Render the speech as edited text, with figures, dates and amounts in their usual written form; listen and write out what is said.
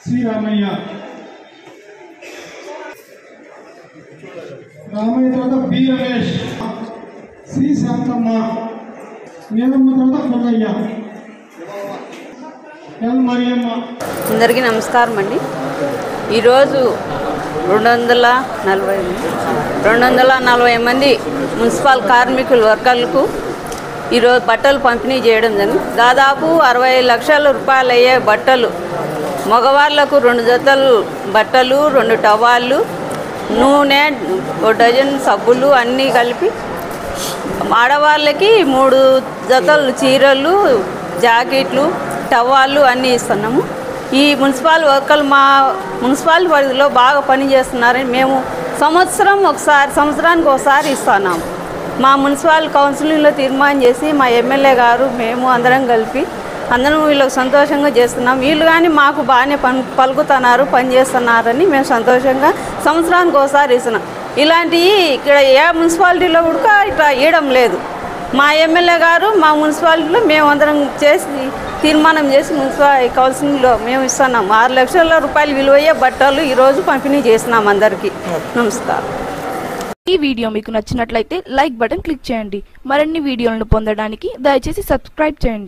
శ్రీ రామయ్య తర్వాత బి రమేష్, శ్రీ శాంతమ్మ, నీలమ్మ తర్వాత కొల్లయ్య, ఎల్ మరియమ్మ. అందరికీ నమస్కారం అండి. ఈరోజు 240 మంది మున్సిపల్ కార్మికుల వర్కర్లకు ఈరోజు బట్టలు పంపిణీ చేయడం జరిగింది. దాదాపు 60 లక్షల రూపాయలు అయ్యే బట్టలు, మగవాళ్లకు 2 జతలు బట్టలు, 2 టవాళ్ళు, నూనె, 1 డజన్ సబ్బులు అన్నీ కలిపి, ఆడవాళ్ళకి 3 జతలు చీరలు, జాకెట్లు, టవాళ్ళు అన్నీ ఇస్తున్నాము. ఈ మున్సిపల్ వర్కర్లు మా మున్సిపల్ పరిధిలో బాగా పనిచేస్తున్నారని మేము సంవత్సరానికి ఒకసారి ఇస్తున్నాము. మా మున్సిపల్ కౌన్సిలింగ్లో తీర్మానం చేసి మా ఎమ్మెల్యే గారు మేము అందరం కలిపి వీళ్ళకి సంతోషంగా చేస్తున్నాం. వీళ్ళు కానీ మాకు బాగానే పలుకుతున్నారు, పనిచేస్తున్నారని మేము సంతోషంగా సంవత్సరానికి ఒకసారి ఇస్తున్నాం. ఇలాంటివి ఇక్కడ ఏ మున్సిపాలిటీలో కూడా ఇట్లా ఇవ్వడం లేదు. మా ఎమ్మెల్యే గారు మా మున్సిపాలిటీలో మేము అందరం చేసి తీర్మానం చేసి మున్సిపల్ కౌన్సిలింగ్లో మేము ఇస్తున్నాం. 6 లక్షల రూపాయలు విలువయ్యే బట్టలు ఈరోజు పంపిణీ చేస్తున్నాం అందరికీ. నమస్కారం. ఈ వీడియో మీకు నచ్చినట్లయితే లైక్ బటన్ క్లిక్ చేయండి. మరిన్ని వీడియోలను పొందడానికి దయచేసి సబ్స్క్రైబ్ చేయండి.